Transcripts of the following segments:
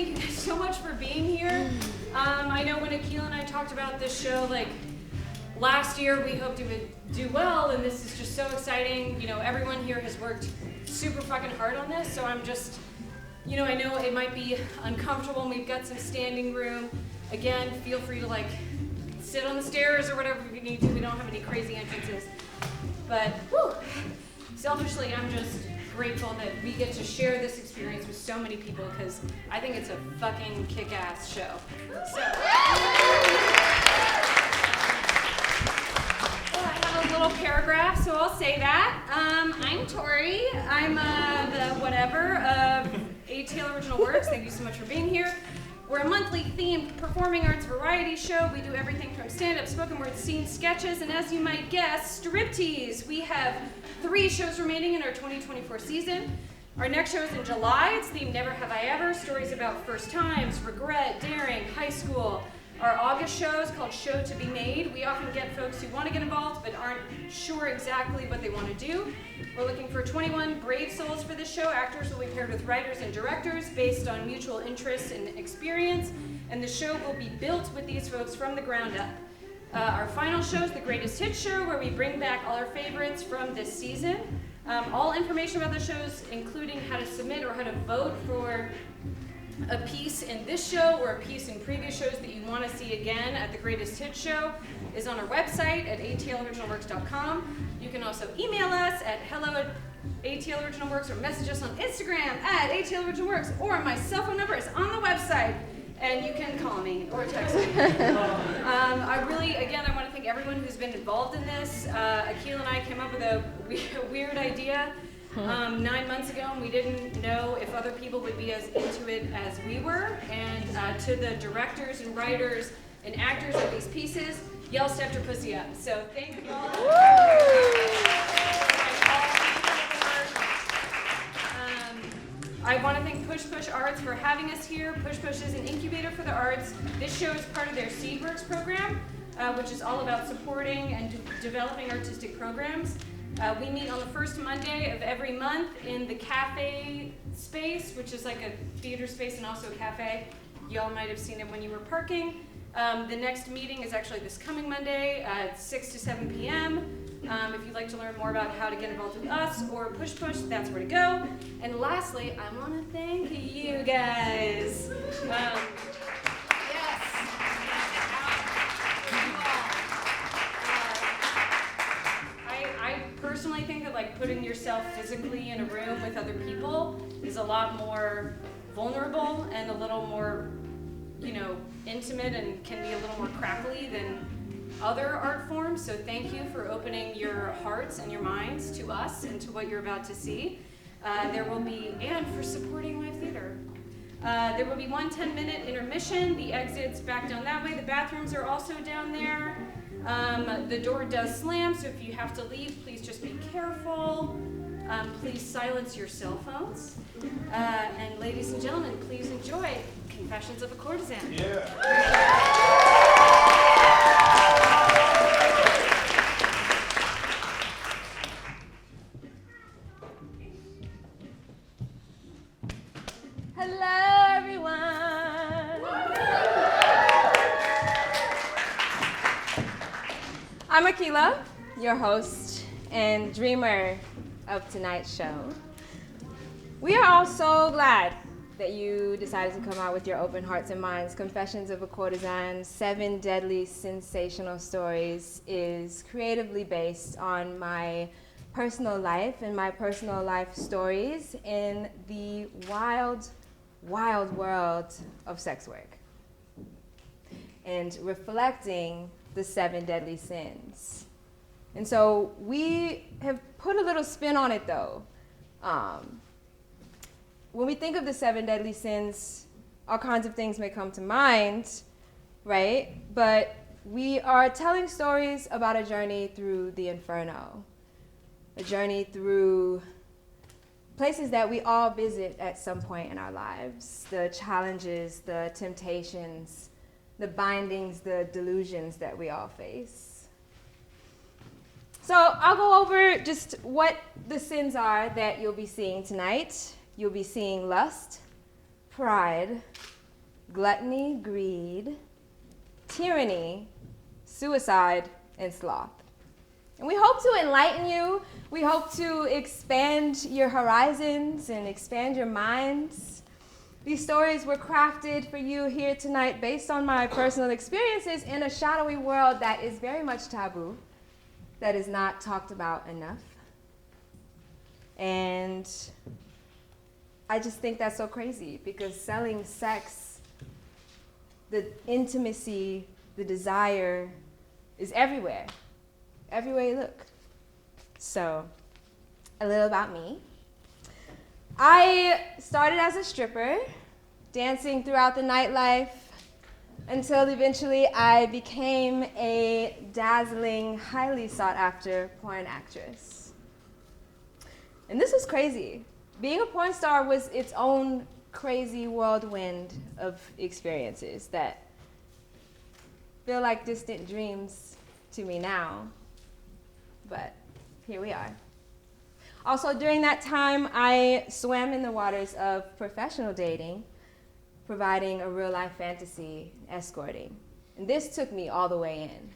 thank you guys so much for being here. I know when Akil and I talked about this show, like, last year we hoped it would do well, and this is just so exciting. You know, everyone here has worked super fucking hard on this, so I'm just, you know, I know it might be uncomfortable, and we've got some standing room. Again, feel free to, like, sit on the stairs or whatever you need to. We don't have any crazy entrances. But, whew, selfishly, I'm just grateful that we get to share this experience with so many people, because I think it's a fucking kick-ass show. So, well, I have a little paragraph, so I'll say that. I'm Tori. I'm the whatever of ATL Original Works. Thank you so much for being here. We're a monthly themed performing arts variety show. We do everything from stand-up, spoken word, scene, sketches, and as you might guess, striptease. We have 3 shows remaining in our 2024 season. Our next show is in July. It's themed Never Have I Ever, stories about first times, regret, daring, high school. Our August show is called Show to Be Made. We often get folks who want to get involved but aren't sure exactly what they want to do. We're looking for 21 brave souls for this show. Actors will be paired with writers and directors based on mutual interests and experience, and the show will be built with these folks from the ground up. Our final show is the Greatest Hits Show, where we bring back all our favorites from this season. All information about the shows, including how to submit or how to vote for a piece in this show or a piece in previous shows that you want to see again at the Greatest Hits Show, is on our website at atloriginalworks.com. You can also email us at hello@atloriginalworks or message us on Instagram at atloriginalworks, or my cell phone number is on the website and you can call me or text me. I really, again, I want to thank everyone who's been involved in this. Akil and I came up with a weird idea 9 months ago, and we didn't know if other people would be as into it as we were. And to the directors and writers and actors of these pieces, y'all stepped your pussy up. So thank you all. I want to thank Push Push Arts for having us here. Push Push is an incubator for the arts. This show is part of their Seedworks program, which is all about supporting and developing artistic programs. We meet on the first Monday of every month in the cafe space, which is like a theater space and also a cafe. Y'all might have seen it when you were parking. The next meeting is actually this coming Monday at 6 to 7 p.m. If you'd like to learn more about how to get involved with us or Push Push, that's where to go. And lastly, I want to thank you guys. I personally think that, like, putting yourself physically in a room with other people is a lot more vulnerable and a little more, you know, intimate, and can be a little more crackly than other art forms. So thank you for opening your hearts and your minds to us and to what you're about to see. There will be, and for supporting live theater. There will be one 10-minute intermission. The exit's back down that way. The bathrooms are also down there. The door does slam, so if you have to leave, please just be careful. Please silence your cell phones. And ladies and gentlemen, please enjoy Confessions of a Courtesan. Yeah. Hello, everyone. I'm Akila, your host and dreamer of tonight's show. We are all so glad that you decided to come out with your open hearts and minds. Confessions of a Courtesan, 7 Deadly Sin-Sational Stories is creatively based on my personal life and my personal life stories in the wild, wild world of sex work, and reflecting the 7 deadly sins. And so we have put a little spin on it, though. When we think of the 7 deadly sins, all kinds of things may come to mind, right? But we are telling stories about a journey through the inferno, a journey through places that we all visit at some point in our lives, the challenges, the temptations, the bindings, the delusions that we all face. So I'll go over just what the sins are that you'll be seeing tonight. You'll be seeing lust, pride, gluttony, greed, tyranny, suicide, and sloth. And we hope to enlighten you. We hope to expand your horizons and expand your minds. These stories were crafted for you here tonight based on my personal experiences in a shadowy world that is very much taboo, that is not talked about enough. And I just think that's so crazy because selling sex, the intimacy, the desire is everywhere you look. So, a little about me. I started as a stripper, dancing throughout the nightlife until eventually I became a dazzling, highly sought after porn actress. And this was crazy. Being a porn star was its own crazy whirlwind of experiences that feel like distant dreams to me now, but here we are. Also, during that time, I swam in the waters of professional dating, providing a real-life fantasy escorting. And this took me all the way in.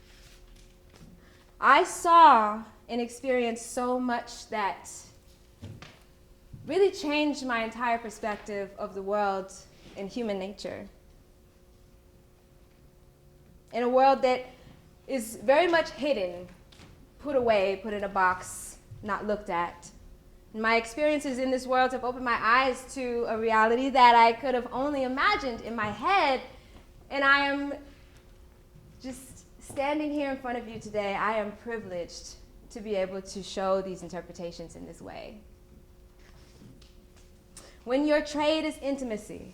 I saw and experienced so much that really changed my entire perspective of the world and human nature. In a world that is very much hidden, put away, put in a box, not looked at. My experiences in this world have opened my eyes to a reality that I could have only imagined in my head, and I am just standing here in front of you today. I am privileged to be able to show these interpretations in this way. When your trade is intimacy,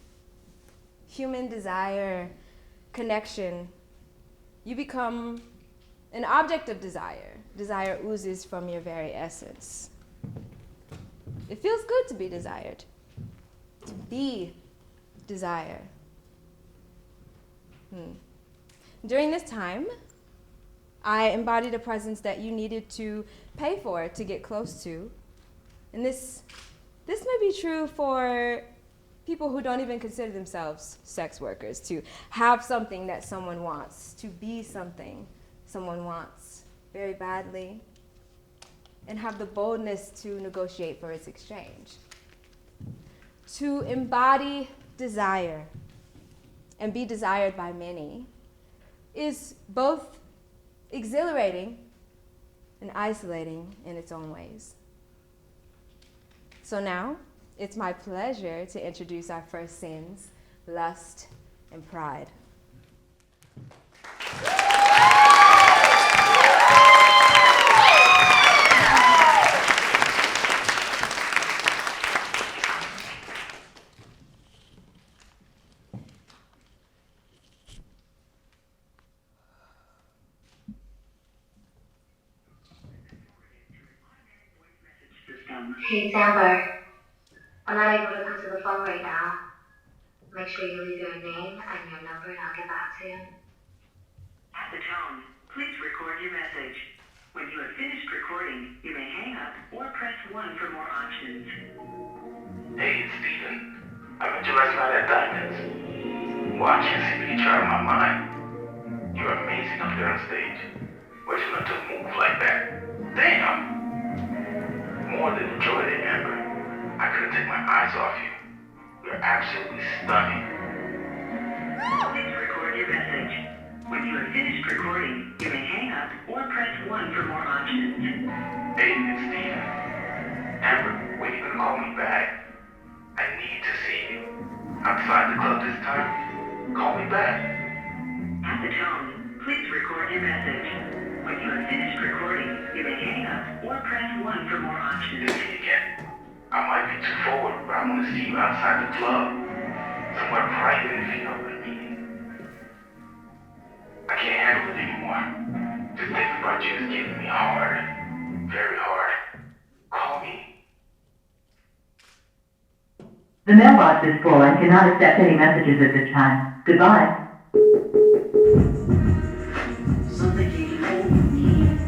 human desire, connection, you become an object of desire. Desire oozes from your very essence. It feels good to be desired, to be desire. During this time, I embodied a presence that you needed to pay for to get close to. And this may be true for people who don't even consider themselves sex workers, to have something that someone wants, to be something someone wants very badly, and have the boldness to negotiate for its exchange. To embody desire and be desired by many is both exhilarating and isolating in its own ways. So now, it's my pleasure to introduce our first sins, lust and pride. Hey, Sandler. I'm not able to come to the phone right now. Make sure you leave your name and your number and I'll get back to you. At the tone, please record your message. When you have finished recording, you may hang up or press 1 for more options. Hey, it's Steven. I met you last night at Diamonds. Well, I can't seem to get you out of my mind. You're amazing up there on stage. Where'd you learn to move like that? Damn! More than enjoyed it, Amber. I couldn't take my eyes off you. You're absolutely stunning. Please record your message. When you have finished recording, you may hang up or press 1 for more options. Hey, it's Steven. Amber, when you gonna call me back? I need to see you. Outside the club this time? Call me back. At the tone, please record your message. When you have finished recording, you may hang up or press 1 for more options. It's me again. I might be too forward, but I want to see you outside the club. Somewhere private, if you know what I mean. I can't handle it anymore. Just thinking about you is getting me hard. Very hard. Call me. The mailbox is full and cannot accept any messages at this time. Goodbye. Something came over me.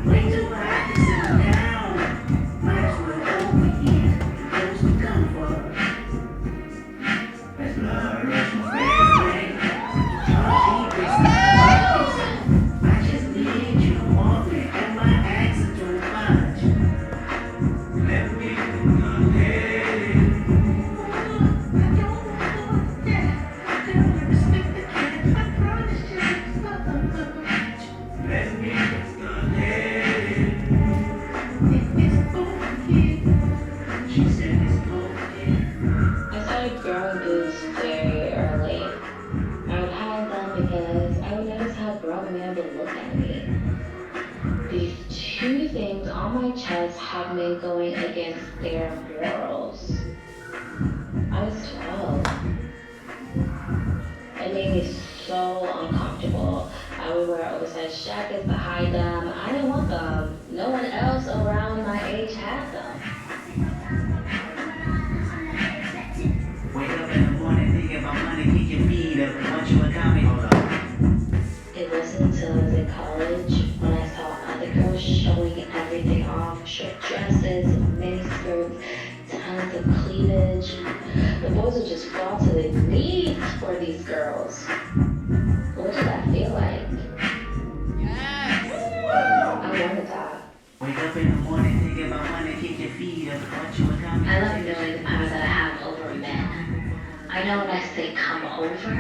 Wait till I have to settle down. Might as well overeat and close the gun for us. started growing boobs very early. I would hide them because I would notice how grown men would look at me. These two things on my chest have been going against their morals. I was 12. It made me so uncomfortable. I would wear oversized jackets to hide them. I didn't want them. No one else around my age had them. Wake up in the morning, think about money, kick your feet up. Want you a comment? Hold up. It wasn't until I was in college when I saw other girls showing everything off. Short dresses, mini skirts, tons of cleavage. The boys would just fall to their knees for these girls. What did that feel like? I wanted that. Wake up in the morning, think about money, kick your feet up. Want you a comment? I love knowing the power that I have over men. I know when I say come over,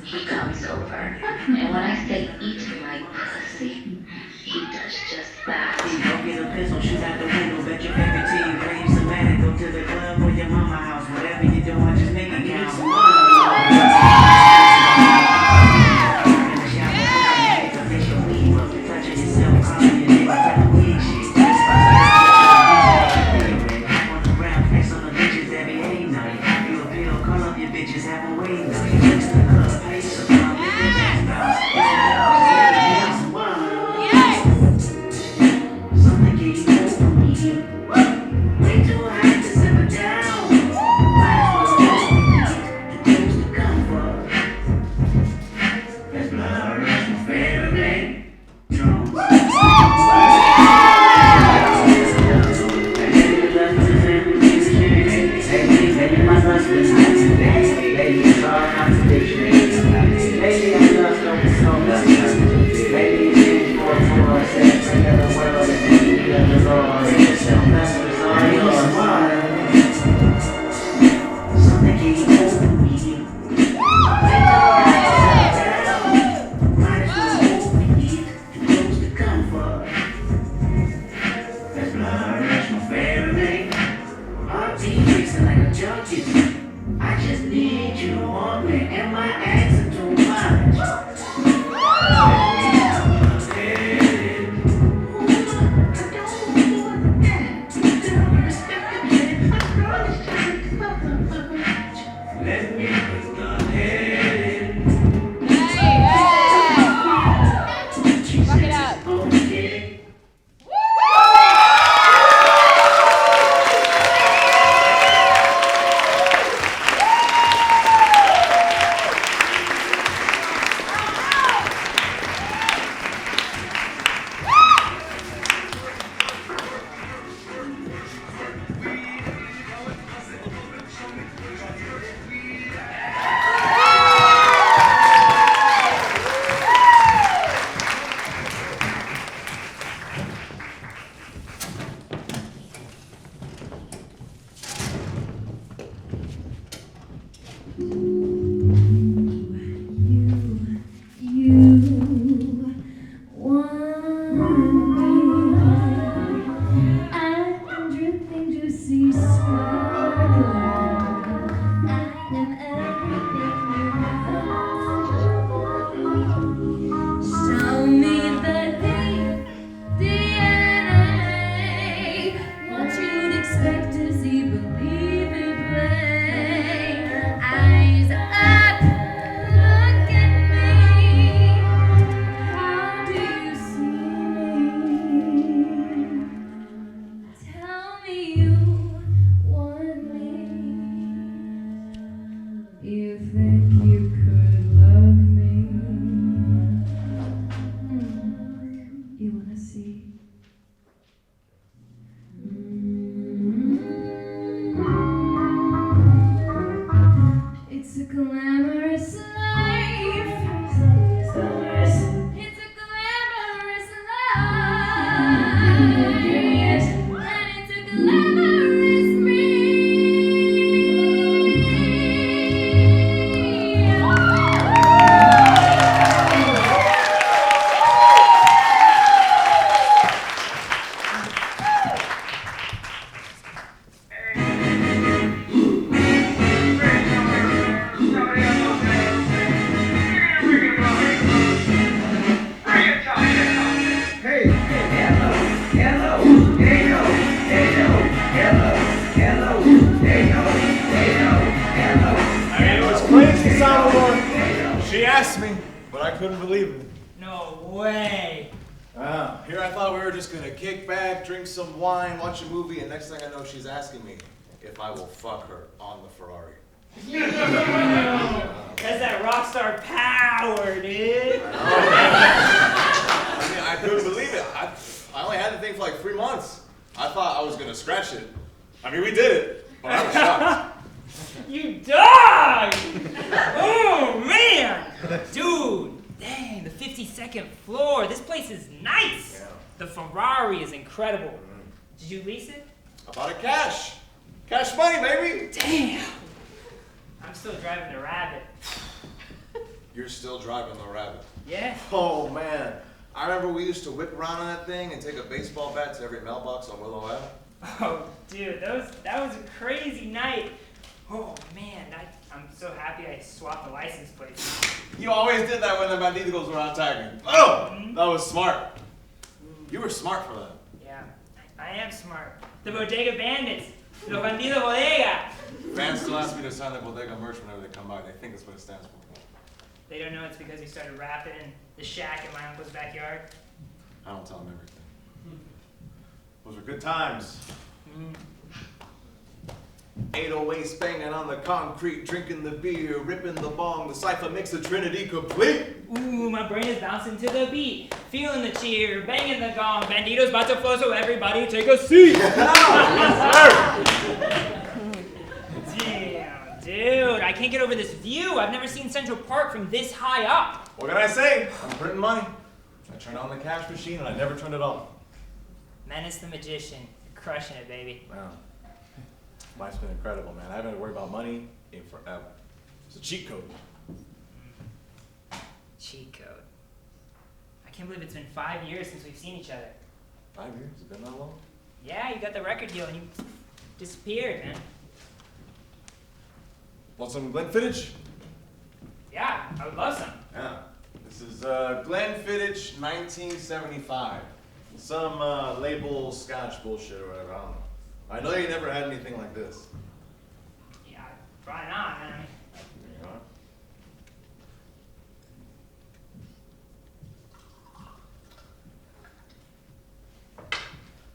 he comes over. And when I say eat my pussy, he does just that. Go get a pistol, shoot out the window, bet your favorite team. Play you Thematic, go to the club or your mama house. Whatever you're doing, just make it count. Eyes asked me, but I couldn't believe it. No way. Here I thought we were just gonna kick back, drink some wine, watch a movie, and next thing I know, she's asking me if I will fuck her on the Ferrari. That's that rock star power, dude. I mean, I couldn't believe it. I only had the thing for like 3 months. I thought I was gonna scratch it. I mean, we did it, but I was shocked. You dog! Oh, man! Dude, dang, the 52nd floor. This place is nice. Yeah. The Ferrari is incredible. Did you lease it? I bought it cash. Cash money, baby. Damn. I'm still driving the Rabbit. You're still driving the Rabbit. Yeah? Oh, man. I remember we used to whip around on that thing and take a baseball bat to every mailbox on Willow Ave. Oh, dude, that was a crazy night. Oh, man, I'm so happy I swapped the license plate. You always did that when the bandidos were attacking. Oh, that was smart. You were smart for that. Yeah, I am smart. The Bodega Bandits. Los Bandidos Bodega. Fans still ask me to sign the Bodega merch whenever they come by. They think that's what it stands for. They don't know it's because we started rapping in the shack in my uncle's backyard. I don't tell them everything. Those were good times. 808s banging on the concrete, drinking the beer, ripping the bong. The cipher makes the Trinity complete. Ooh, my brain is bouncing to the beat, feeling the cheer, banging the gong. Banditos about to flow, so everybody take a seat. Damn, dude, I can't get over this view. I've never seen Central Park from this high up. What can I say? I'm printing money. I turned on the cash machine and I never turned it off. Menace the Magician, you're crushing it, baby. Wow. Life's been incredible, man. I haven't had to worry about money in forever. It's a cheat code. Cheat code. I can't believe it's been 5 years since we've seen each other. 5 years? Has it been that long? Yeah, you got the record deal and you disappeared, man. Want some Glenfiddich? Yeah, I would love some. Yeah. This is Glenfiddich 1975. Some label scotch bullshit or whatever, I don't know. I know you never had anything like this. Yeah, probably not, man. There you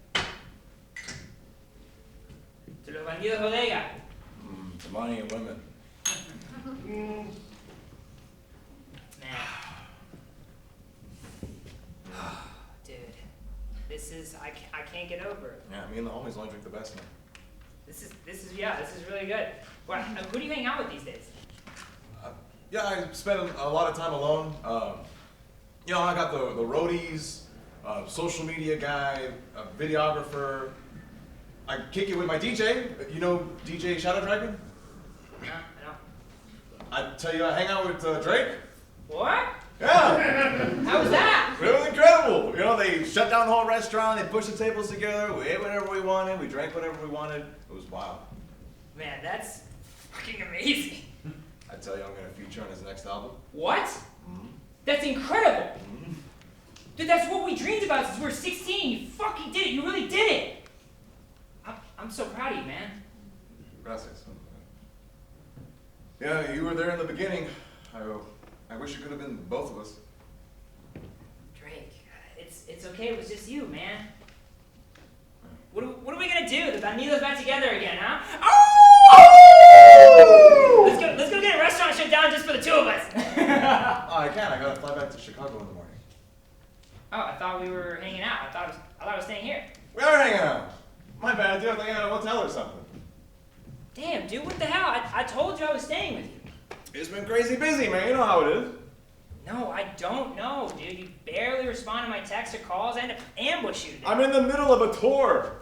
are. To los bandidos bodega. The money and women. Man. Dude, this is, I can't get over it. Yeah, me and the homies only drink the best, man. This is really good. Well, who do you hang out with these days? Yeah, I spend a lot of time alone. You know, I got the roadies, social media guy, a videographer. I kick it with my DJ. You know DJ Shadow Dragon? Yeah, I know. I tell you, I hang out with Drake. What? Yeah. How was that? It was incredible. You know, they shut down the whole restaurant. They pushed the tables together. We ate whatever we wanted. We drank whatever we wanted. It was wild. Man, that's fucking amazing. I tell you, I'm gonna feature on his next album. What? That's incredible. Dude, that's what we dreamed about since we were 16. You fucking did it. You really did it. I'm so proud of you, man. Gracias. Yeah, you were there in the beginning. I wish it could have been both of us. Drake, it's okay. It was just you, man. What are we gonna do? The Bandidos back together again, huh? Oh! Let's go get a restaurant shut down just for the two of us. Oh, I can't. I gotta fly back to Chicago in the morning. Oh, I thought we were hanging out. I thought I was staying here. We are hanging out. My bad, dude. I think I had a hotel or something. Damn, dude, what the hell? I told you I was staying with you. It's been crazy busy, man. You know how it is. No, I don't know, dude. You barely respond to my texts or calls. I had to ambush you today. I'm in the middle of a tour.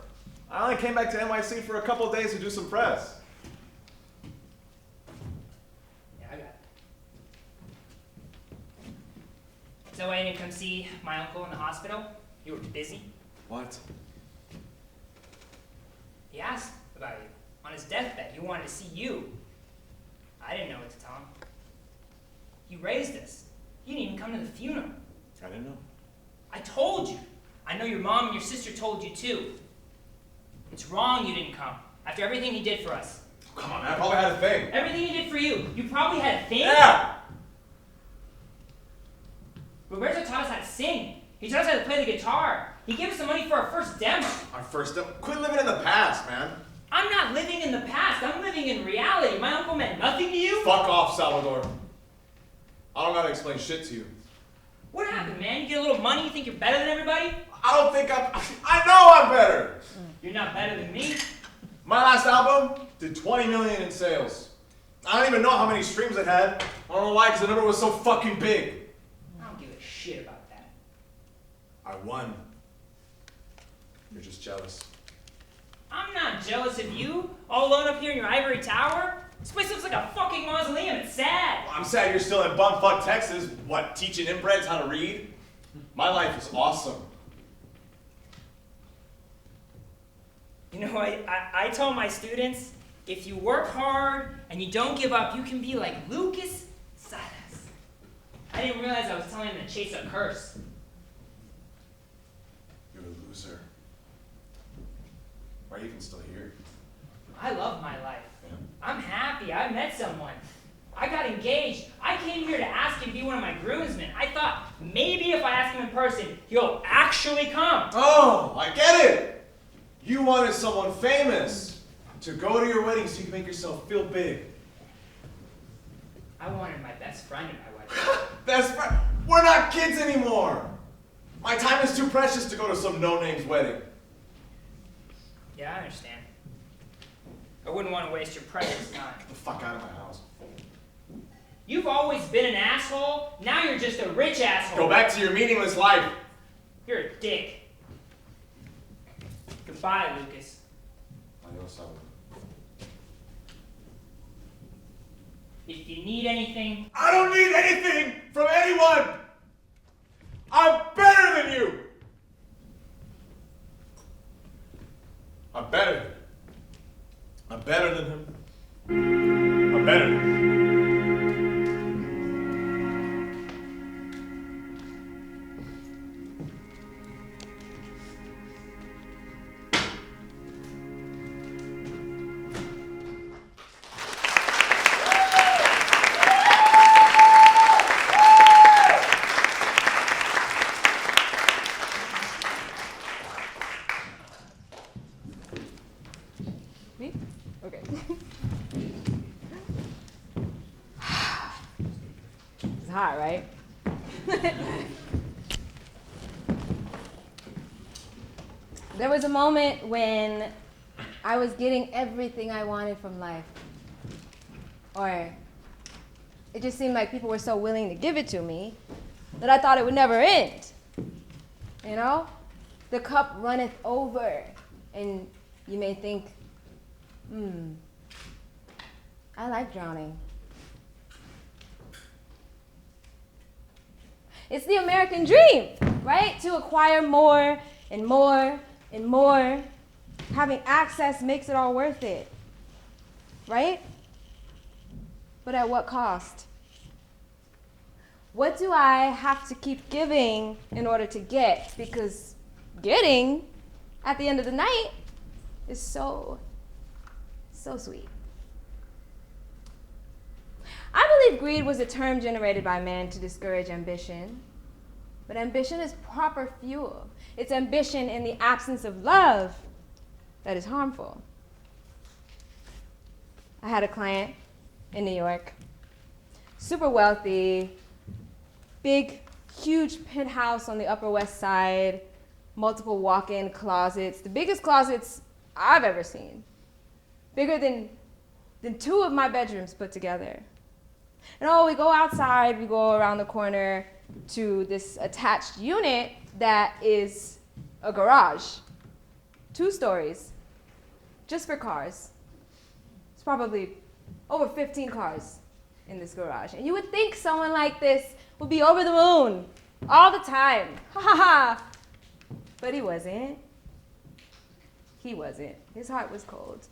I only came back to NYC for a couple of days to do some press. Yeah, I got it. So why didn't you come see my uncle in the hospital? You were busy. What? He asked about you. On his deathbed, he wanted to see you. I didn't know what to tell him. You raised us. You didn't even come to the funeral. I didn't know. I told you. I know your mom and your sister told you too. It's wrong you didn't come. After everything he did for us. Come on, man. I probably had a thing. Everything he did for you. You probably had a thing? Yeah! Roberto taught us how to sing. He taught us how to play the guitar. He gave us the money for our first demo. Our first demo? Quit living in the past, man. I'm not living in the past. I'm living in reality. My uncle meant nothing to you? Fuck off, Salvador. I don't gotta explain shit to you. What happened, man? You get a little money, you think you're better than everybody? I don't think I know I'm better. You're not better than me. My last album did 20 million in sales. I don't even know how many streams it had. I don't know why, because the number was so fucking big. I don't give a shit about that. I won. You're just jealous. I'm not jealous of you, all alone up here in your ivory tower. This place looks like a fucking mausoleum. It's sad. Well, I'm sad you're still in bumfuck Texas. What, teaching inbreds how to read? My life is awesome. You know, I tell my students, if you work hard and you don't give up, you can be like Lucas Salas. I didn't realize I was telling him to chase a curse. You're a loser. Why are you even still here? I love my life. Yeah. I'm happy. I met someone. I got engaged. I came here to ask him to be one of my groomsmen. I thought maybe if I ask him in person, he'll actually come. Oh, I get it. You wanted someone famous to go to your wedding so you can make yourself feel big. I wanted my best friend at my wedding. Best friend? We're not kids anymore. My time is too precious to go to some no-name's wedding. Yeah, I understand. I wouldn't want to waste your precious time. Get the fuck out of my house. You've always been an asshole. Now you're just a rich asshole. Go back to your meaningless life. You're a dick. Goodbye, Lucas. Adios, Salvador. If you need anything, I don't need anything from anyone. I'm better than you. I'm better. I'm better than him. I'm better than him. Me? Okay. It's hot, right? There was a moment when I was getting everything I wanted from life. Or it just seemed like people were so willing to give it to me that I thought it would never end. You know? The cup runneth over. And you may think, I like drowning. It's the American dream, right? To acquire more and more and more. Having access makes it all worth it, right? But at what cost? What do I have to keep giving in order to get? Because getting, at the end of the night, is so sweet. I believe greed was a term generated by man to discourage ambition. But ambition is proper fuel. It's ambition in the absence of love that is harmful. I had a client in New York, super wealthy, big, huge penthouse on the Upper West Side, multiple walk-in closets, the biggest closets I've ever seen. Bigger than 2 of my bedrooms put together. And we go outside, we go around the corner to this attached unit that is a garage. 2 stories, just for cars. It's probably over 15 cars in this garage. And you would think someone like this would be over the moon all the time. Ha ha ha. But he wasn't. He wasn't. His heart was cold.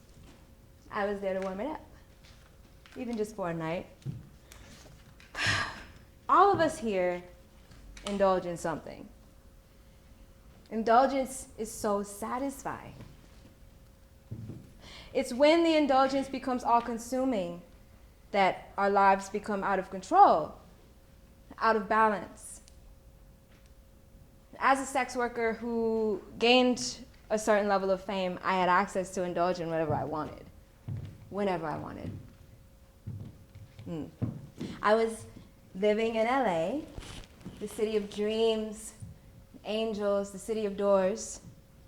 I was there to warm it up, even just for a night. All of us here indulge in something. Indulgence is so satisfying. It's when the indulgence becomes all-consuming that our lives become out of control, out of balance. As a sex worker who gained a certain level of fame, I had access to indulge in whatever I wanted, whenever I wanted. I was living in LA, the city of dreams, angels, the city of doors,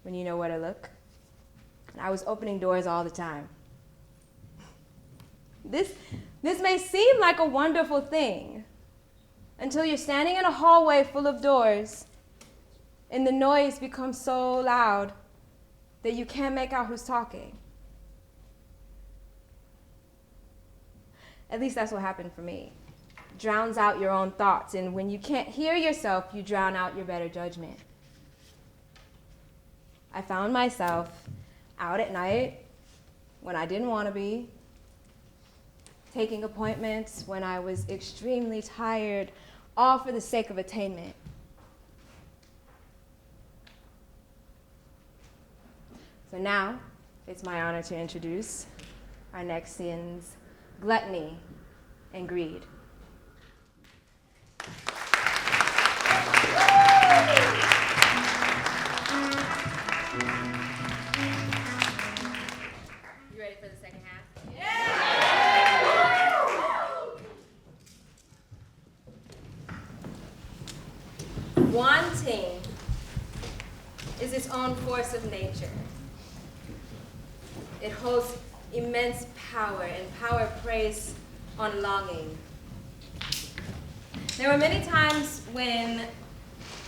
when you know where to look. And I was opening doors all the time. This may seem like a wonderful thing until you're standing in a hallway full of doors and the noise becomes so loud that you can't make out who's talking. At least that's what happened for me. Drowns out your own thoughts, and when you can't hear yourself, you drown out your better judgment. I found myself out at night when I didn't want to be, taking appointments when I was extremely tired, all for the sake of attainment. So now, it's my honor to introduce our next sins, gluttony and greed. You ready for the second half? Wanting is its own force of nature. It holds immense power, and power preys on longing. There were many times when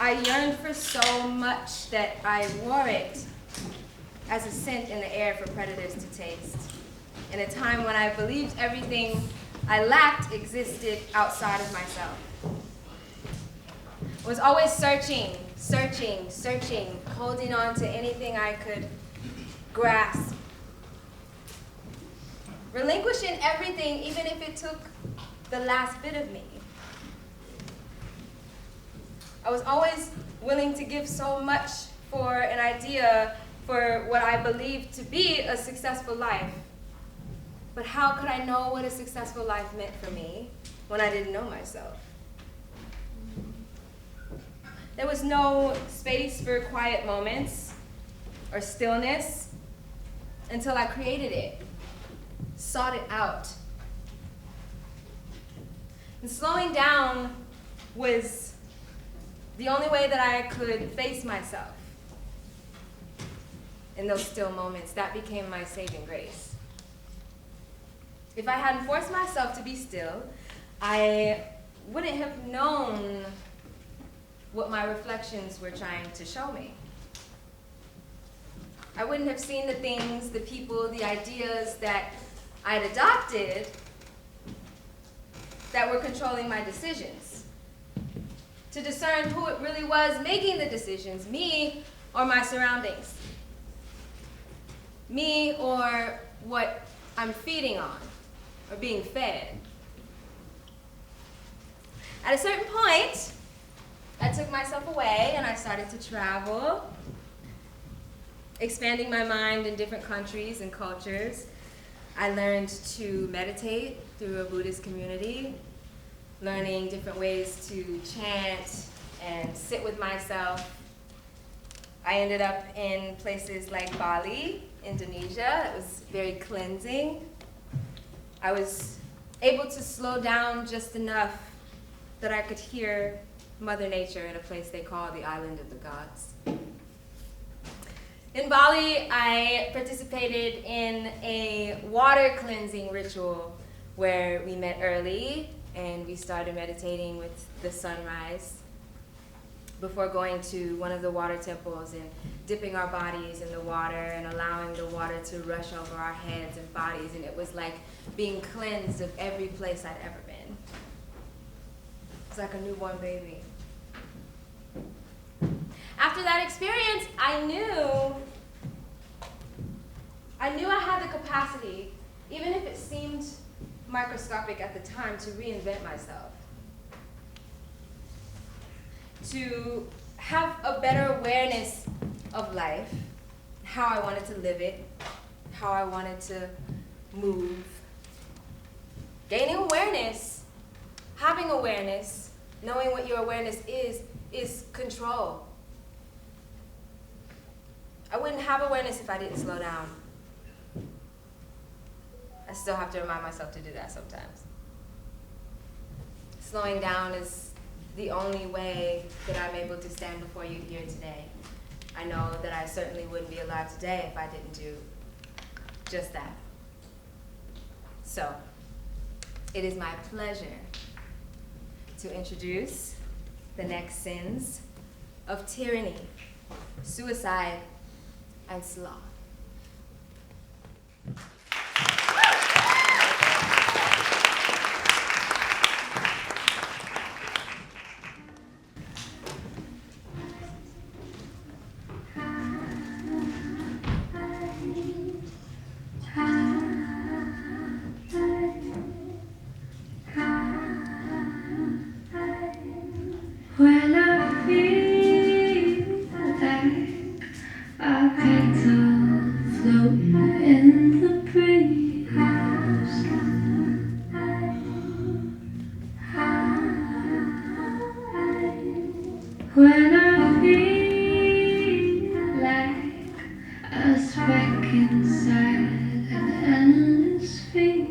I yearned for so much that I wore it as a scent in the air for predators to taste. In a time when I believed everything I lacked existed outside of myself. I was always searching, holding on to anything I could grasp. Relinquishing everything, even if it took the last bit of me. I was always willing to give so much for an idea, for what I believed to be a successful life. But how could I know what a successful life meant for me when I didn't know myself? There was no space for quiet moments or stillness until I created it, sought it out. And slowing down was the only way that I could face myself. In those still moments, that became my saving grace. If I hadn't forced myself to be still, I wouldn't have known what my reflections were trying to show me. I wouldn't have seen the things, the people, the ideas that I'd adopted that were controlling my decisions. To discern who it really was making the decisions, me or my surroundings. Me or what I'm feeding on or being fed. At a certain point, I took myself away and I started to travel, expanding my mind in different countries and cultures. I learned to meditate through a Buddhist community, learning different ways to chant and sit with myself. I ended up in places like Bali, Indonesia. It was very cleansing. I was able to slow down just enough that I could hear Mother Nature in a place they call the Island of the Gods. In Bali, I participated in a water cleansing ritual where we met early and we started meditating with the sunrise before going to one of the water temples and dipping our bodies in the water and allowing the water to rush over our heads and bodies, and it was like being cleansed of every place I'd ever been. It's like a newborn baby. After that experience, I knew I had the capacity, even if it seemed microscopic at the time, to reinvent myself. To have a better awareness of life, how I wanted to live it, how I wanted to move. Gaining awareness, having awareness, knowing what your awareness is control. I wouldn't have awareness if I didn't slow down. I still have to remind myself to do that sometimes. Slowing down is the only way that I'm able to stand before you here today. I know that I certainly wouldn't be alive today if I didn't do just that. So, it is my pleasure to introduce the next sins of tyranny, suicide, and sloth. When I feel like our petals floating in the breeze, when I feel like a speck inside an endless field.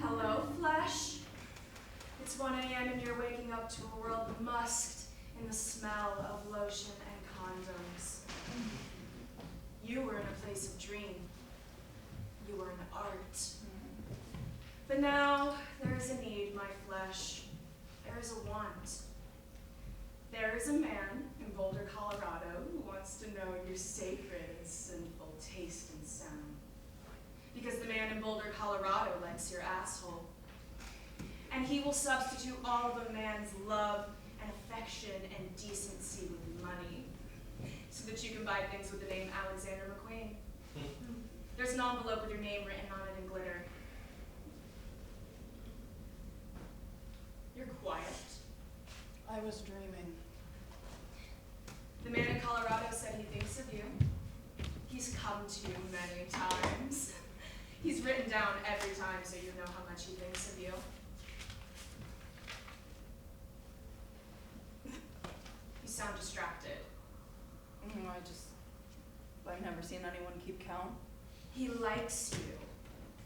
Hello, flesh. It's 1 a.m. and you're waking up to a world musked in the smell of lotion and condoms. You were in a place of dream. You were in art. But now there is a need, my flesh. There is a want. There is a man in Boulder, Colorado who wants to know your sacred and sinful taste and sound. Because the man in Boulder, Colorado likes your asshole. And he will substitute all of a man's love and affection and decency with money so that you can buy things with the name Alexander McQueen. There's an envelope with your name written on it in glitter. You're quiet. I was dreaming. The man in Colorado said he thinks of you. He's come to you many times. He's written down every time so you know how much he thinks of you. You sound distracted. I've never seen anyone keep count. He likes you.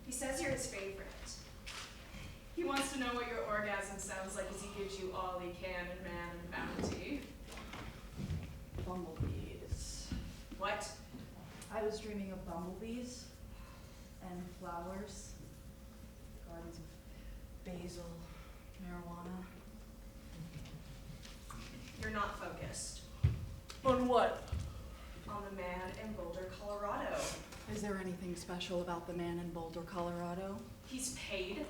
He says you're his favorite. He wants to know what your orgasm sounds like as he gives you all he can in man and bounty. Bumblebees. What? I was dreaming of bumblebees and flowers, gardens of basil, marijuana. You're not focused. On what? On the man in Boulder, Colorado. Is there anything special about the man in Boulder, Colorado? He's paid,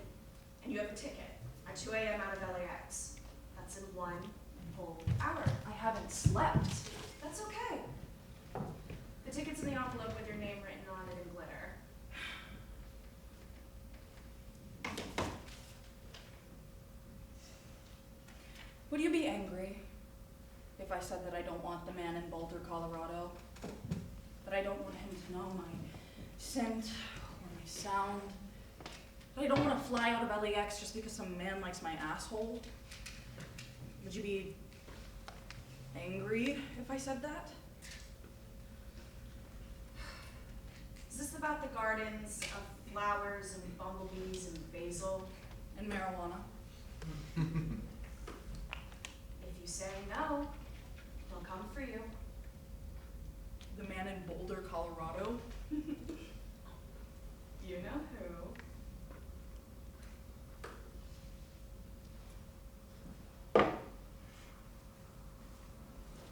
and you have a ticket at 2 a.m. out of LAX. That's in 1 whole hour. I haven't slept. That's okay. The ticket's in the envelope with your name written on it in glitter. Would you be angry if I said that I don't want the man in Boulder, Colorado? That I don't want him to know my scent or my sound? That I don't want to fly out of LAX just because some man likes my asshole? Would you be angry if I said that? Is this about the gardens of flowers and bumblebees and basil? And marijuana? If you say no, he'll come for you. The man in Boulder, Colorado? You know who.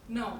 No.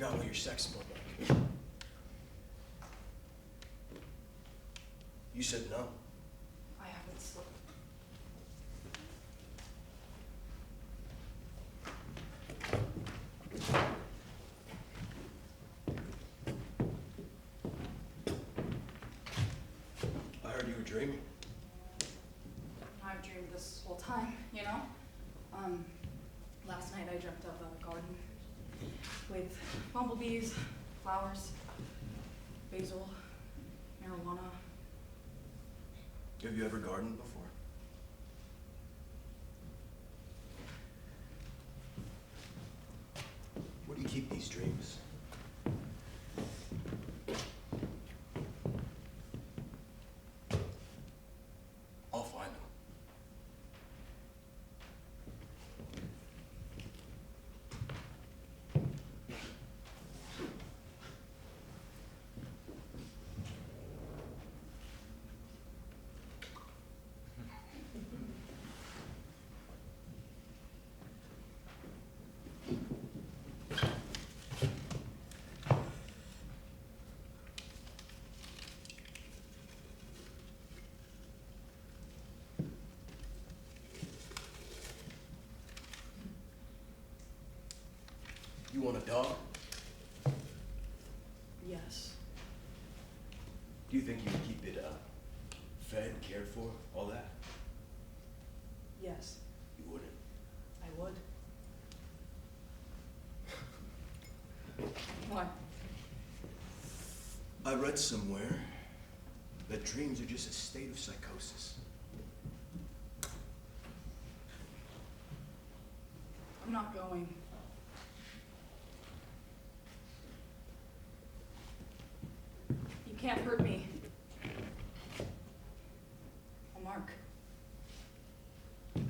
forgot what your sex smelled like. You said no. I haven't slept. I heard you were dreaming. I've dreamed this whole time, you know? Last night I dreamt of a garden with bumblebees, flowers, basil, marijuana. Have you ever gardened before? Where do you keep these dreams? I'll find them. You want a dog? Yes. Do you think you would keep it fed, cared for, all that? Yes, You wouldn't. I would. What? I read somewhere that dreams are just a state of psychosis. I'm not going. You can't hurt me. Oh, Mark. Good.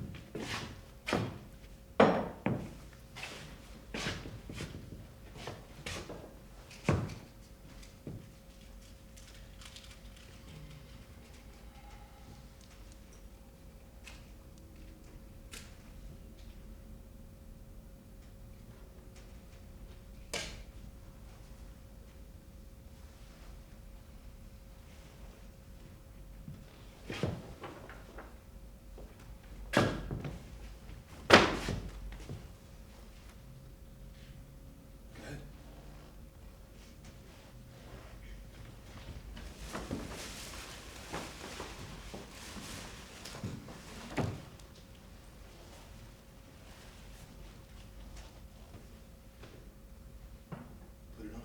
Put it on.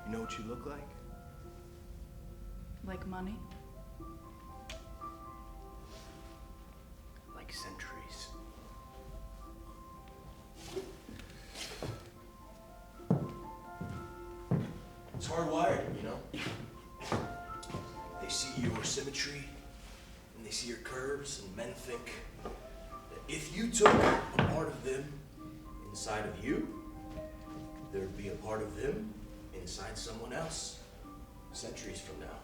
You know what you look like? Like money? Like centuries. It's hardwired, you know? They see your symmetry, and they see your curves, and men think that if you took a part of them inside of you, there'd be a part of them inside someone else, centuries from now.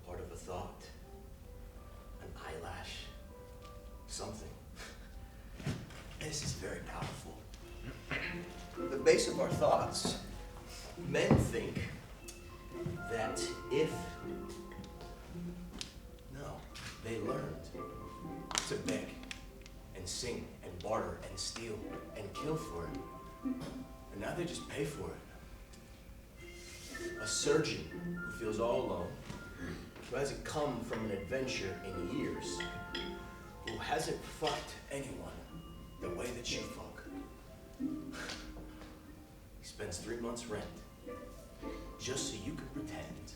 Part of a thought, an eyelash, something. This is very powerful. The base of our thoughts, men think that if, they learned to beg and sing and barter and steal and kill for it. And now they just pay for it. A surgeon who feels all alone who hasn't come from an adventure in years, who hasn't fucked anyone the way that you fuck. He spends 3 months' rent just so you can pretend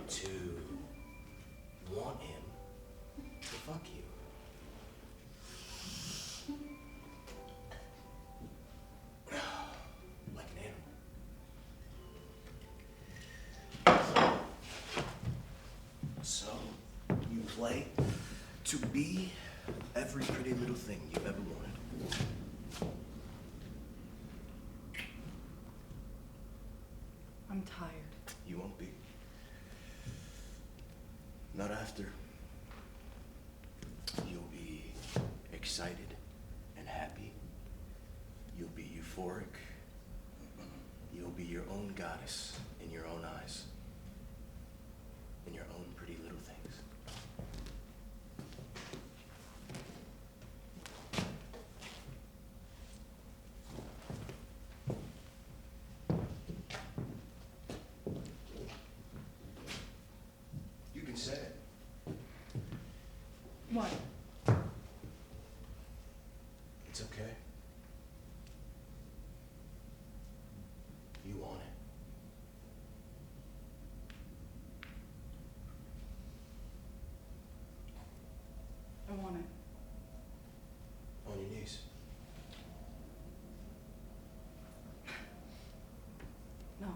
to want him to fuck you. Like an animal. So, you play to be every pretty little thing you've ever wanted. I'm tired. You won't be. Not after. You'll be excited and happy. You'll be euphoric. You'll be your own goddess in your own eyes. In your own pretty little things. You can say it. What? It's okay. You want it. I want it. On your knees. No.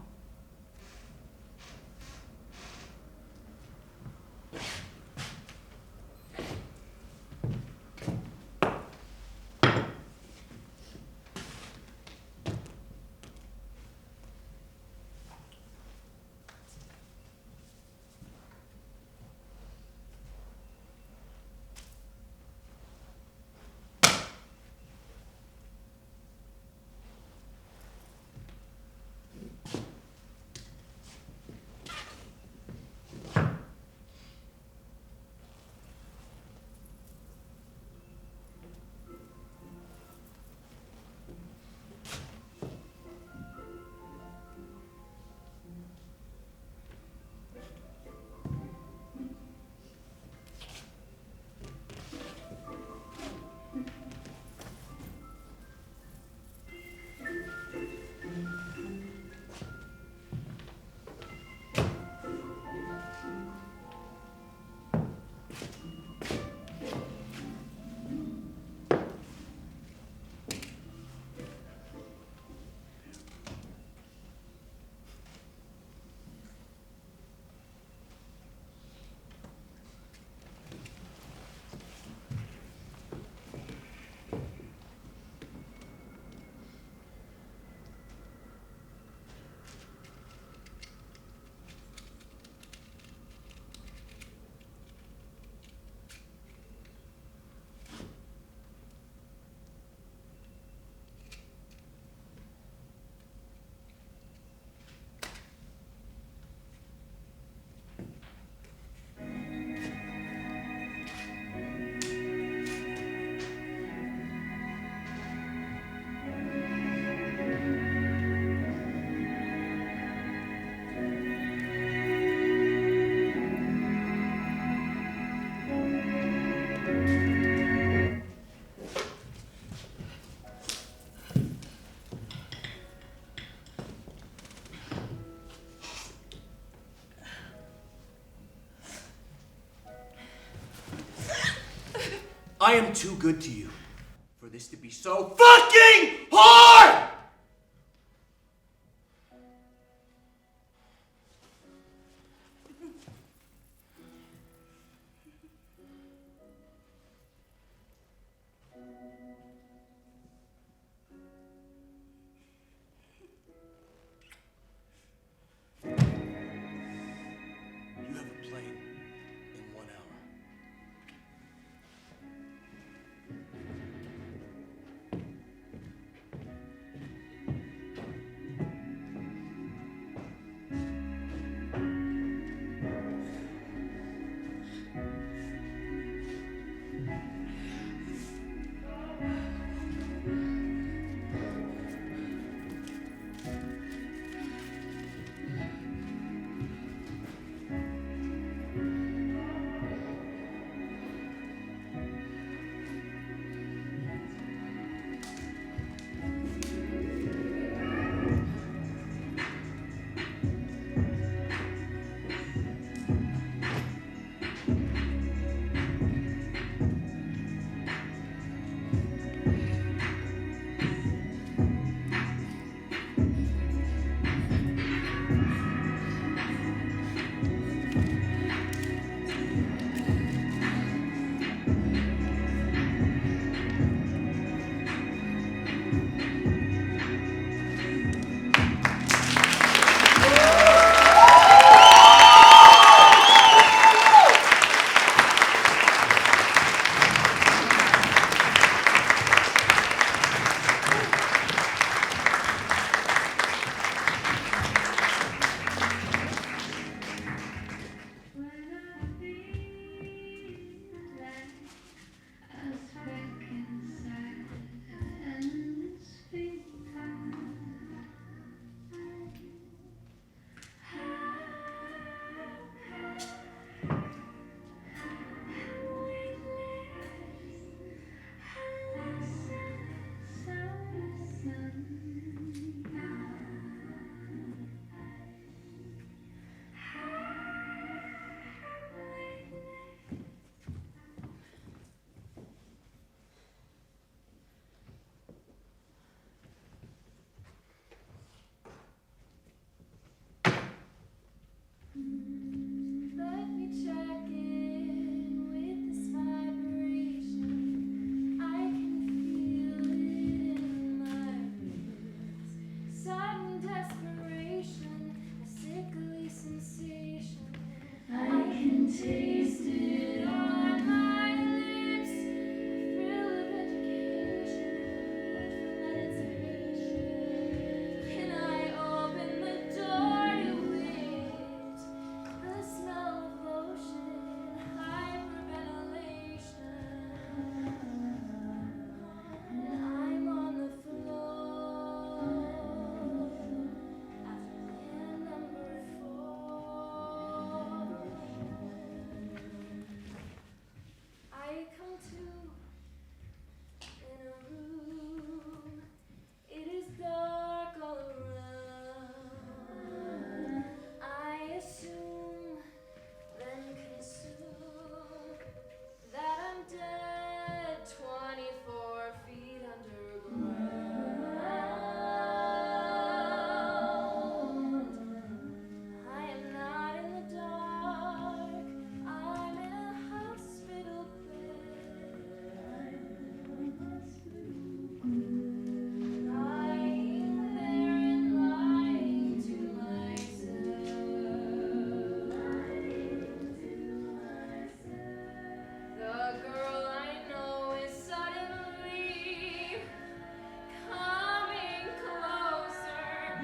I am too good to you for this to be so fucking hard! You have a plane in 1 hour.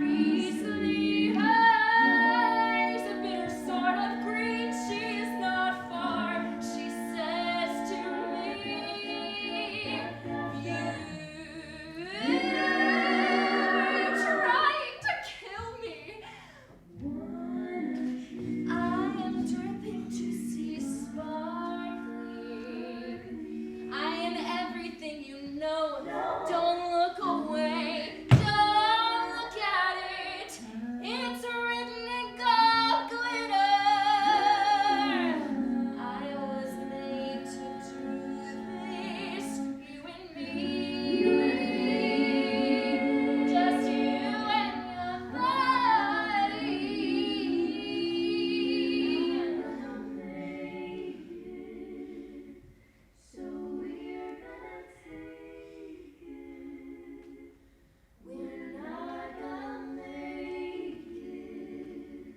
easily haze, a bitter sort of green. She is not far. She says to me, "You trying to kill me?" I am dripping to see sparkling. I am everything you know. Don't look away. Don't look at it. It's written in gold glitter. I was made to do this. You and me. Just you and your body. So we're gonna take it. We're not gonna make it.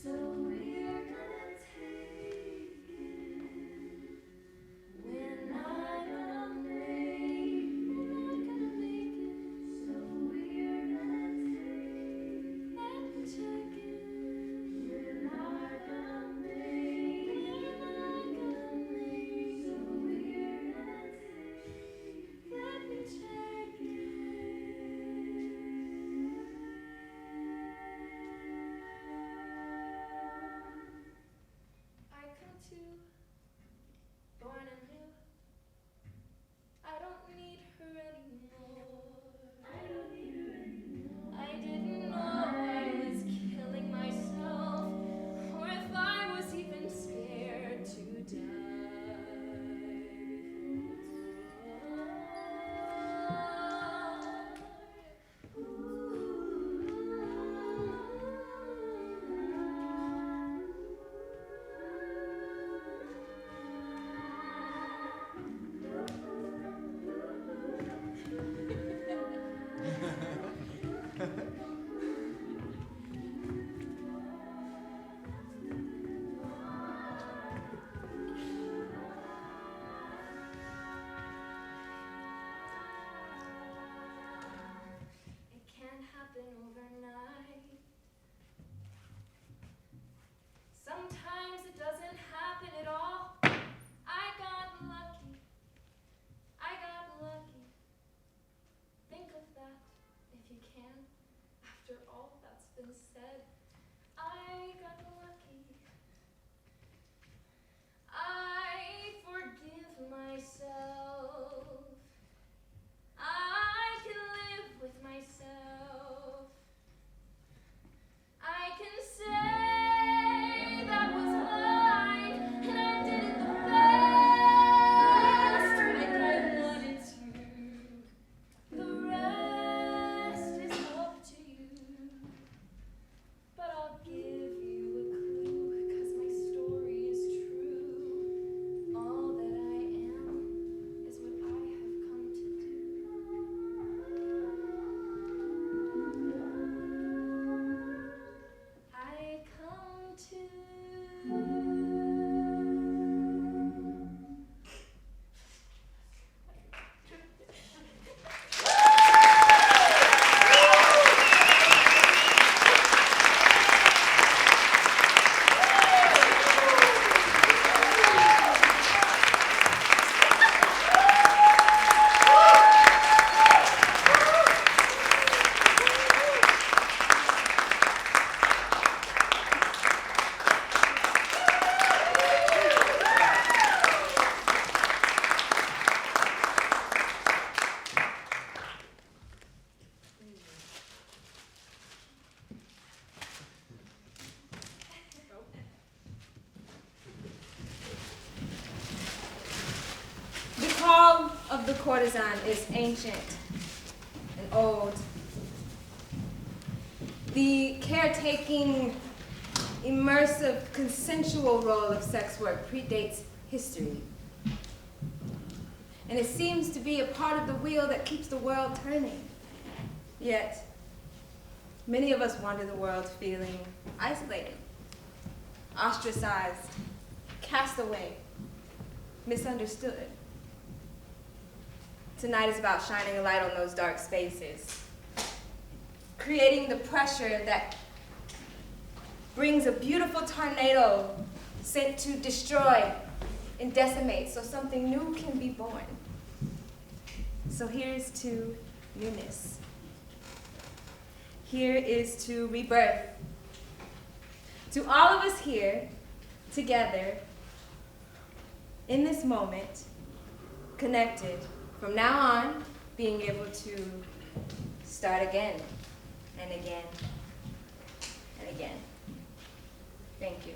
So we're gonna take it. We're not gonna make it. So we're gonna take it. We're not gonna make it. So we're gonna let me take it. I come to, born anew. I don't need her anymore. I didn't know I was killing myself, or if I was even scared to die It can't happen overnight. Sometimes it doesn't happen at all. I got lucky. I got lucky. Think of that if you can. After all that's been said, I got lucky. I forgive myself. I can live with myself. I can say that was mine, and I did it the best like I wanted to. The rest is up to you. But I'll give you a clue, 'cause my story is true. All that I am is what I have come to do. I come to. The call of the courtesan is ancient and old. The caretaking, immersive, consensual role of sex work predates history. And it seems to be a part of the wheel that keeps the world turning. Yet, many of us wander the world feeling isolated, ostracized, cast away, misunderstood. Tonight is about shining a light on those dark spaces, creating the pressure that brings a beautiful tornado sent to destroy and decimate so something new can be born. So here's to newness. Here is to rebirth. To all of us here, together, in this moment, connected, from now on, being able to start again and again and again. Thank you.